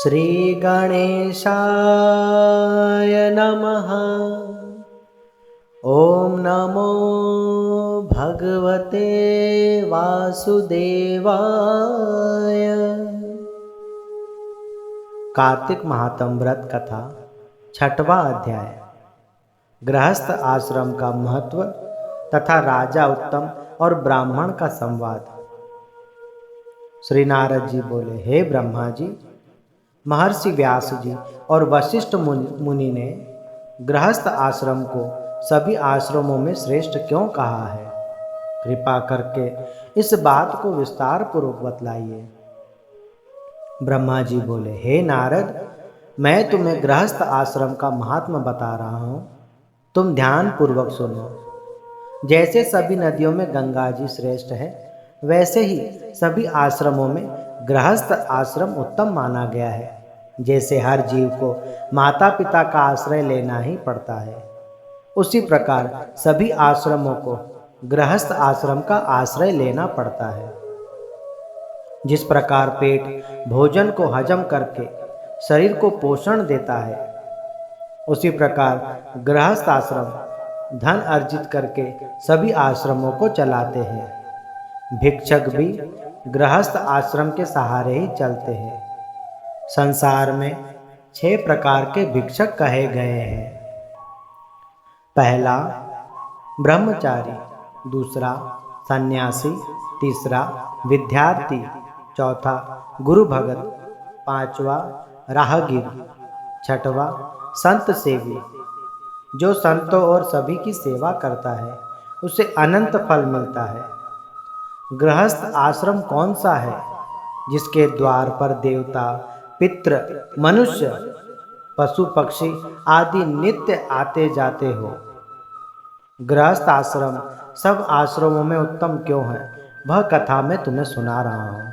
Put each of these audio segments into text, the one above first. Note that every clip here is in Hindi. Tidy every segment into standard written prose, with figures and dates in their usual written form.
श्री गणेशाय नमः। ओम नमो भगवते वासुदेवाय। कार्तिक महात्म व्रत कथा छठवां अध्याय। गृहस्थ आश्रम का महत्व तथा राजा उत्तम और ब्राह्मण का संवाद। श्री नारद जी बोले, हे ब्रह्मा जी, महर्षि व्यास जी और वशिष्ठ मुनि ने गृहस्थ आश्रम को सभी आश्रमों में श्रेष्ठ क्यों कहा है? कृपा करके इस बात को विस्तार पूर्वक बतलाइए। ब्रह्मा जी बोले, हे नारद, मैं तुम्हें गृहस्थ आश्रम का महात्मा बता रहा हूँ, तुम ध्यान पूर्वक सुनो। जैसे सभी नदियों में गंगा जी श्रेष्ठ है, वैसे ही सभी आश्रमों में गृहस्थ आश्रम उत्तम माना गया है। जैसे हर जीव को माता पिता का आश्रय लेना ही पड़ता है, उसी प्रकार सभी आश्रमों को गृहस्थ आश्रम का आश्रय लेना पड़ता है। जिस प्रकार पेट भोजन को हजम करके शरीर को पोषण देता है, उसी प्रकार गृहस्थ आश्रम धन अर्जित करके सभी आश्रमों को चलाते हैं। भिक्षक भी गृहस्थ आश्रम के सहारे ही चलते हैं। संसार में 6 प्रकार के भिक्षक कहे गए हैं। पहला ब्रह्मचारी, दूसरा सन्यासी, तीसरा विद्यार्थी, चौथा गुरु भगत, पांचवा राहगीर, छठवा संत सेवी। जो संतों और सभी की सेवा करता है उसे अनंत फल मिलता है। गृहस्थ आश्रम कौन सा है? जिसके द्वार पर देवता, पितृ, मनुष्य, पशु पक्षी आदि नित्य आते जाते हो। गृहस्थ आश्रम सब आश्रमों में उत्तम क्यों है, वह कथा मैं तुम्हें सुना रहा हूँ।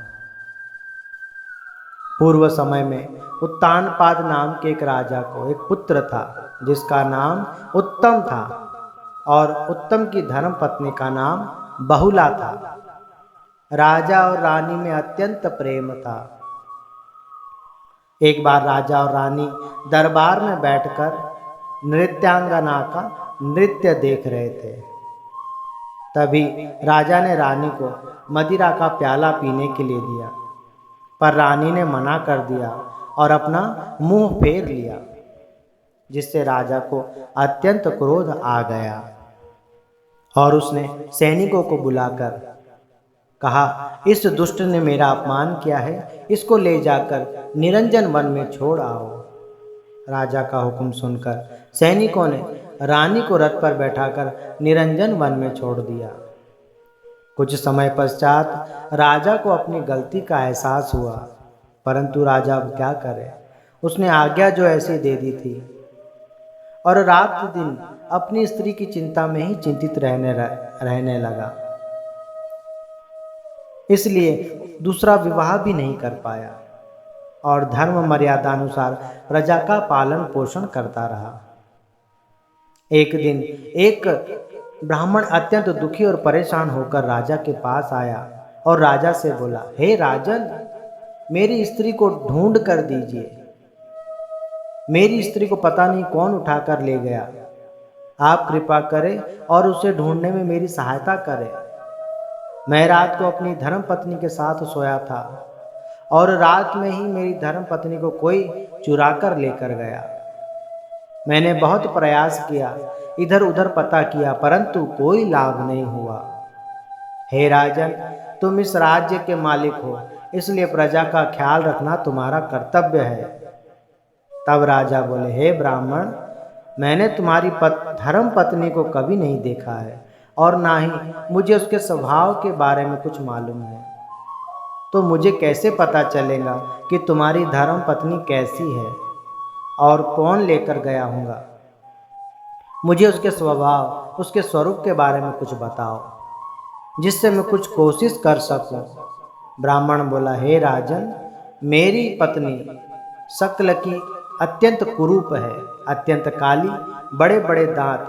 पूर्व समय में उत्तानपाद नाम के एक राजा को एक पुत्र था, जिसका नाम उत्तम था, और उत्तम की धर्म पत्नी का नाम बहुला था। राजा और रानी में अत्यंत प्रेम था। एक बार राजा और रानी दरबार में बैठकर नृत्यांगना का नृत्य देख रहे थे। तभी राजा ने रानी को मदिरा का प्याला पीने के लिए दिया, पर रानी ने मना कर दिया और अपना मुंह फेर लिया, जिससे राजा को अत्यंत क्रोध आ गया और उसने सैनिकों को बुलाकर कहा, इस दुष्ट ने मेरा अपमान किया है, इसको ले जाकर निरंजन वन में छोड़ आओ। राजा का हुक्म सुनकर सैनिकों ने रानी को रथ पर बैठाकर निरंजन वन में छोड़ दिया। कुछ समय पश्चात राजा को अपनी गलती का एहसास हुआ, परंतु राजा अब क्या करे? उसने आज्ञा जो ऐसी दे दी थी और रात दिन अपनी स्त्री की चिंता में ही चिंतित रहने लगा, इसलिए दूसरा विवाह भी नहीं कर पाया और धर्म मर्यादा अनुसार प्रजा का पालन पोषण करता रहा। एक दिन एक ब्राह्मण अत्यंत दुखी और परेशान होकर राजा के पास आया और राजा से बोला, हे राजन, मेरी स्त्री को ढूंढ कर दीजिए। मेरी स्त्री को पता नहीं कौन उठाकर ले गया। आप कृपा करें और उसे ढूंढने में मेरी सहायता करें। मैं रात को अपनी धर्म पत्नी के साथ सोया था और रात में ही मेरी धर्म पत्नी को कोई चुरा कर लेकर गया। मैंने बहुत प्रयास किया, इधर उधर पता किया, परंतु कोई लाभ नहीं हुआ। हे राजन, तुम इस राज्य के मालिक हो, इसलिए प्रजा का ख्याल रखना तुम्हारा कर्तव्य है। तब राजा बोले, हे ब्राह्मण, मैंने तुम्हारी धर्म पत्नी को कभी नहीं देखा है और ना ही मुझे उसके स्वभाव के बारे में कुछ मालूम है, तो मुझे कैसे पता चलेगा कि तुम्हारी धर्म पत्नी कैसी है और कौन लेकर गया होगा? मुझे उसके स्वभाव, उसके स्वरूप के बारे में कुछ बताओ, जिससे मैं कुछ कोशिश कर सकूं। ब्राह्मण बोला, हे राजन, मेरी पत्नी शक्ल की अत्यंत कुरूप है, अत्यंत काली, बड़े बड़े दांत,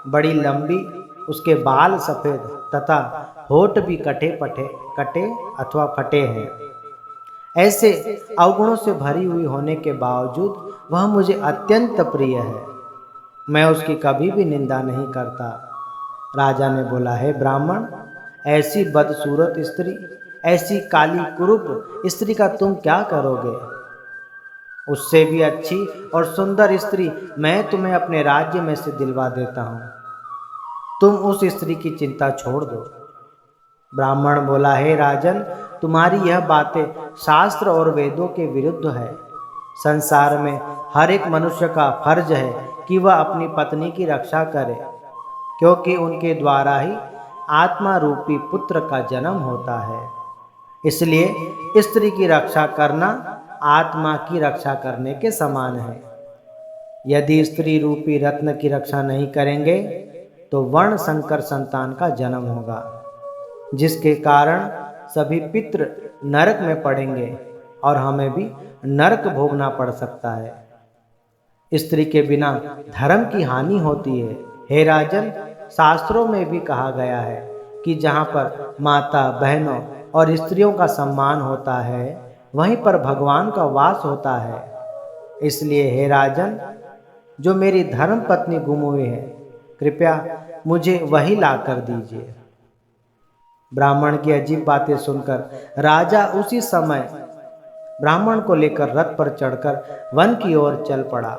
बड़ी लंबी, उसके बाल सफ़ेद तथा होठ भी कटे अथवा फटे हैं। ऐसे अवगुणों से भरी हुई होने के बावजूद वह मुझे अत्यंत प्रिय है। मैं उसकी कभी भी निंदा नहीं करता। राजा ने बोला, हे ब्राह्मण, ऐसी बदसूरत स्त्री, ऐसी काली कुरूप स्त्री का तुम क्या करोगे? उससे भी अच्छी और सुंदर स्त्री मैं तुम्हें अपने राज्य में से दिलवा देता हूँ। तुम उस स्त्री की चिंता छोड़ दो। ब्राह्मण बोला, हे राजन, तुम्हारी यह बातें शास्त्र और वेदों के विरुद्ध है। संसार में हर एक मनुष्य का फर्ज है कि वह अपनी पत्नी की रक्षा करे, क्योंकि उनके द्वारा ही आत्मा रूपी पुत्र का जन्म होता है। इसलिए स्त्री की रक्षा करना आत्मा की रक्षा करने के समान है। यदि स्त्री रूपी रत्न की रक्षा नहीं करेंगे तो वर्ण संकर संतान का जन्म होगा, जिसके कारण सभी पितृ नरक में पड़ेंगे और हमें भी नरक भोगना पड़ सकता है। स्त्री के बिना धर्म की हानि होती है। हे राजन, शास्त्रों में भी कहा गया है कि जहाँ पर माता, बहनों और स्त्रियों का सम्मान होता है, वहीं पर भगवान का वास होता है। इसलिए हे राजन, जो मेरी धर्म पत्नी गुम हुई है, कृपया मुझे वही ला कर दीजिए। ब्राह्मण की अजीब बातें सुनकर राजा उसी समय ब्राह्मण को लेकर रथ पर चढ़कर वन की ओर चल पड़ा।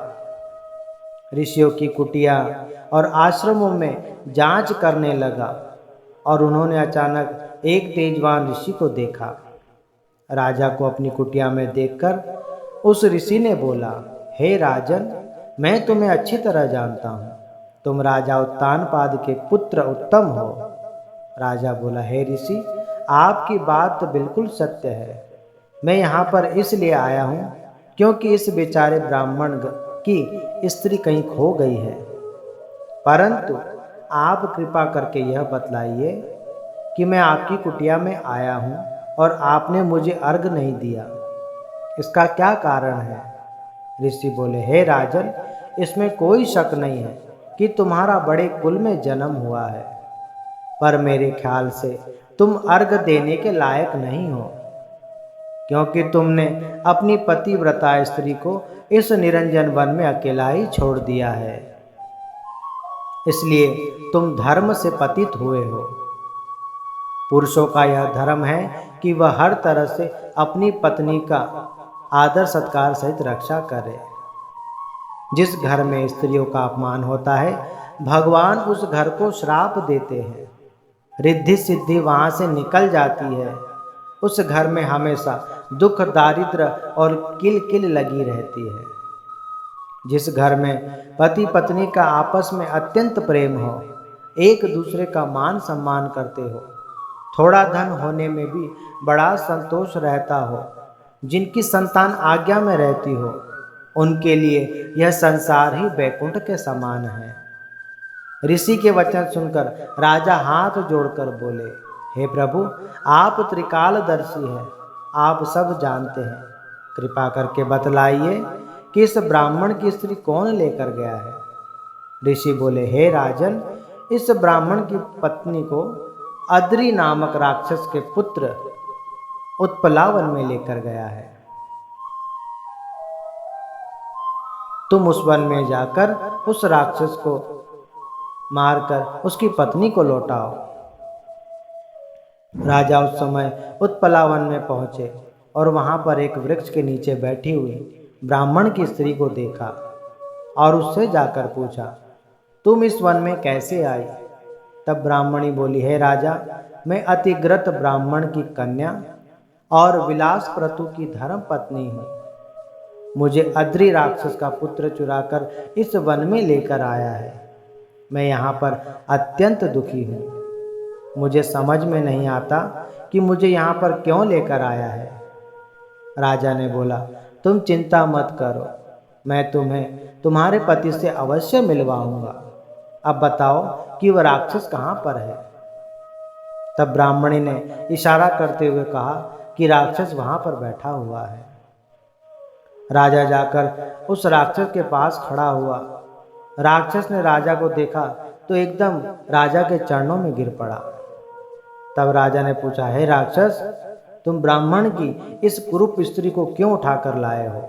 ऋषियों की कुटिया और आश्रमों में जांच करने लगा और उन्होंने अचानक एक तेजवान ऋषि को देखा। राजा को अपनी कुटिया में देखकर उस ऋषि ने बोला, हे राजन, मैं तुम्हें अच्छी तरह जानता हूँ। तुम राजा उत्तानपाद के पुत्र उत्तम हो। राजा बोला, हे ऋषि, आपकी बात तो बिल्कुल सत्य है। मैं यहाँ पर इसलिए आया हूँ क्योंकि इस बेचारे ब्राह्मण की स्त्री कहीं खो गई है। परंतु आप कृपा करके यह बतलाइए कि मैं आपकी कुटिया में आया हूँ और आपने मुझे अर्घ नहीं दिया, इसका क्या कारण है? ऋषि बोले, हे राजन, इसमें कोई शक नहीं है कि तुम्हारा बड़े कुल में जन्म हुआ है, पर मेरे ख्याल से तुम अर्घ देने के लायक नहीं हो, क्योंकि तुमने अपनी पतिव्रता स्त्री को इस निरंजन वन में अकेला ही छोड़ दिया है। इसलिए तुम धर्म से पतित हुए हो। पुरुषों का यह धर्म है कि वह हर तरह से अपनी पत्नी का आदर सत्कार सहित रक्षा करे। जिस घर में स्त्रियों का अपमान होता है, भगवान उस घर को श्राप देते हैं। रिद्धि सिद्धि वहाँ से निकल जाती है। उस घर में हमेशा दुख, दारिद्र और किल किल लगी रहती है। जिस घर में पति पत्नी का आपस में अत्यंत प्रेम हो, एक दूसरे का मान सम्मान करते हो, थोड़ा धन होने में भी बड़ा संतोष रहता हो, जिनकी संतान आज्ञा में रहती हो, उनके लिए यह संसार ही वैकुंठ के समान है। ऋषि के वचन सुनकर राजा हाथ जोड़कर बोले, हे प्रभु, आप त्रिकालदर्शी हैं, आप सब जानते हैं। कृपा करके बतलाइए कि इस ब्राह्मण की स्त्री कौन लेकर गया है? ऋषि बोले, हे राजन, इस ब्राह्मण की पत्नी को अद्रि नामक राक्षस के पुत्र उत्पलावन में लेकर गया है। तुम उस वन में जाकर उस राक्षस को मारकर उसकी पत्नी को लौटाओ। राजा उस समय उत्पलावन में पहुंचे और वहां पर एक वृक्ष के नीचे बैठी हुई ब्राह्मण की स्त्री को देखा और उससे जाकर पूछा, तुम इस वन में कैसे आई? तब ब्राह्मणी बोली, हे राजा, मैं अतिग्रत ब्राह्मण की कन्या और विलास प्रतु की धर्म पत्नी हूँ। मुझे अद्रि राक्षस का पुत्र चुराकर इस वन में लेकर आया है। मैं यहाँ पर अत्यंत दुखी हूँ। मुझे समझ में नहीं आता कि मुझे यहाँ पर क्यों लेकर आया है। राजा ने बोला, तुम चिंता मत करो, मैं तुम्हें तुम्हारे पति से अवश्य मिलवाऊंगा। अब बताओ कि वह राक्षस कहाँ पर है? तब ब्राह्मणी ने इशारा करते हुए कहा कि राक्षस वहाँ पर बैठा हुआ है। राजा जाकर उस राक्षस के पास खड़ा हुआ। राक्षस ने राजा को देखा तो एकदम राजा के चरणों में गिर पड़ा। तब राजा ने पूछा, हे राक्षस, तुम ब्राह्मण की इस कुरूप स्त्री को क्यों उठाकर लाए हो?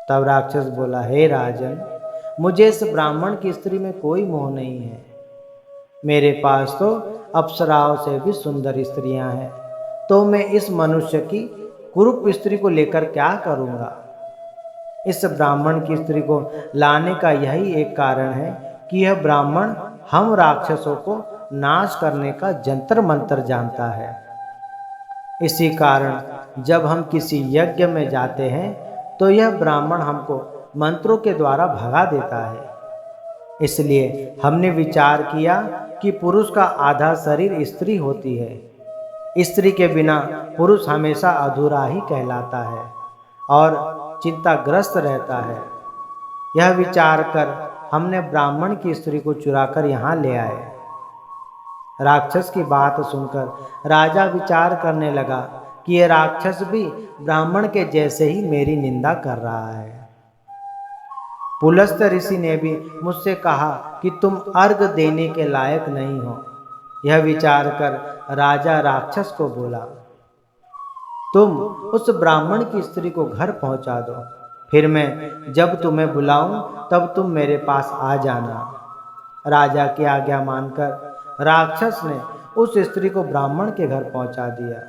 तब राक्षस बोला, हे राजन, मुझे इस ब्राह्मण की स्त्री में कोई मोह नहीं है। मेरे पास तो अप्सराओं से भी सुंदर स्त्रियां हैं, तो मैं इस मनुष्य की कुरूप स्त्री को लेकर क्या करूंगा? इस ब्राह्मण की स्त्री को लाने का यही एक कारण है कि यह ब्राह्मण हम राक्षसों को नाश करने का जंतर मंत्र जानता है। इसी कारण जब हम किसी यज्ञ में जाते हैं तो यह ब्राह्मण हमको मंत्रों के द्वारा भगा देता है। इसलिए हमने विचार किया कि पुरुष का आधा शरीर स्त्री होती है। स्त्री के बिना पुरुष हमेशा अधूरा ही कहलाता है और चिंताग्रस्त रहता है। यह विचार कर हमने ब्राह्मण की स्त्री को चुराकर यहाँ ले आए। राक्षस की बात सुनकर राजा विचार करने लगा कि यह राक्षस भी ब्राह्मण के जैसे ही मेरी निंदा कर रहा है। पुलस्त ऋषि ने भी मुझसे कहा कि तुम अर्घ देने के लायक नहीं हो। यह विचार कर राजा राक्षस को बोला, तुम उस ब्राह्मण की स्त्री को घर पहुंचा दो, फिर मैं जब तुम्हें बुलाऊं तब तुम मेरे पास आ जाना। राजा की आज्ञा मानकर राक्षस ने उस स्त्री को ब्राह्मण के घर पहुंचा दिया।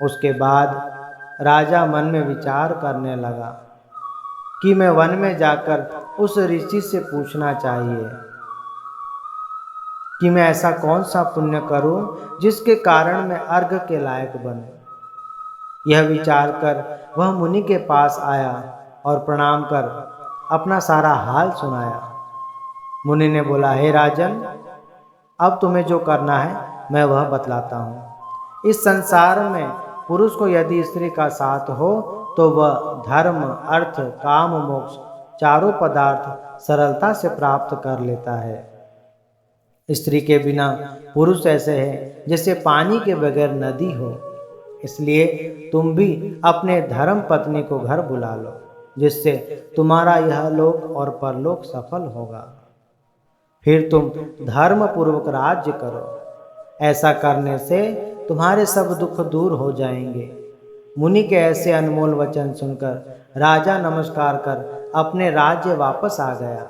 उसके बाद राजा मन में विचार करने लगा कि मैं वन में जाकर उस ऋषि से पूछना चाहिए कि मैं ऐसा कौन सा पुण्य करूं जिसके कारण मैं अर्घ के लायक बनूं। यह विचार कर वह मुनि के पास आया और प्रणाम कर अपना सारा हाल सुनाया। मुनि ने बोला, हे राजन, अब तुम्हें जो करना है मैं वह बतलाता हूँ। इस संसार में पुरुष को यदि स्त्री का साथ हो तो वह धर्म, अर्थ, काम, मोक्ष चारों पदार्थ सरलता से प्राप्त कर लेता है। स्त्री के बिना पुरुष ऐसे है जैसे पानी के बगैर नदी हो। इसलिए तुम भी अपने धर्म पत्नी को घर बुला लो, जिससे तुम्हारा यह लोक और परलोक सफल होगा। फिर तुम धर्म पूर्वक राज्य करो। ऐसा करने से तुम्हारे सब दुख दूर हो जाएंगे। मुनि के ऐसे अनमोल वचन सुनकर राजा नमस्कार कर अपने राज्य वापस आ गया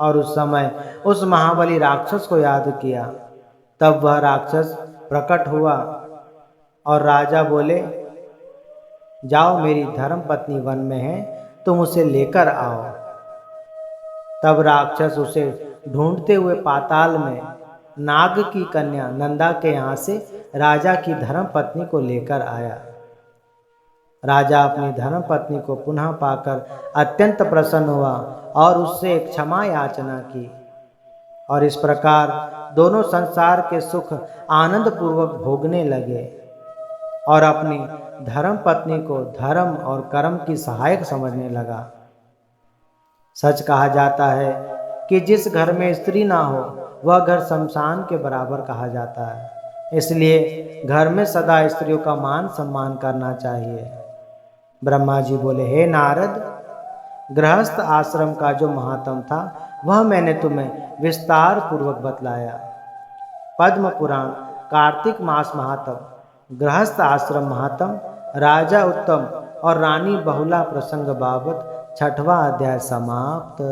और उस समय उस महाबली राक्षस को याद किया। तब वह राक्षस प्रकट हुआ और राजा बोले, जाओ, मेरी धर्म पत्नी वन में है, तुम उसे लेकर आओ। तब राक्षस उसे ढूंढते हुए पाताल में नाग की कन्या नंदा के यहाँ से राजा की धर्म पत्नी को लेकर आया। राजा अपनी धर्म पत्नी को पुनः पाकर अत्यंत प्रसन्न हुआ और उससे क्षमा याचना की और इस प्रकार दोनों संसार के सुख आनंद पूर्वक भोगने लगे और अपनी धर्म पत्नी को धर्म और कर्म की सहायक समझने लगा। सच कहा जाता है कि जिस घर में स्त्री ना हो वह घर शमशान के बराबर कहा जाता है। इसलिए घर में सदा स्त्रियों का मान सम्मान करना चाहिए। ब्रह्मा जी बोले, हे नारद, गृहस्थ आश्रम का जो महात्म था वह मैंने तुम्हें विस्तार पूर्वक बतलाया। पद्म पुराण कार्तिक मास महात्म, गृहस्थ आश्रम महात्म, राजा उत्तम और रानी बहुला प्रसंग बाबत 6वां अध्याय समाप्त।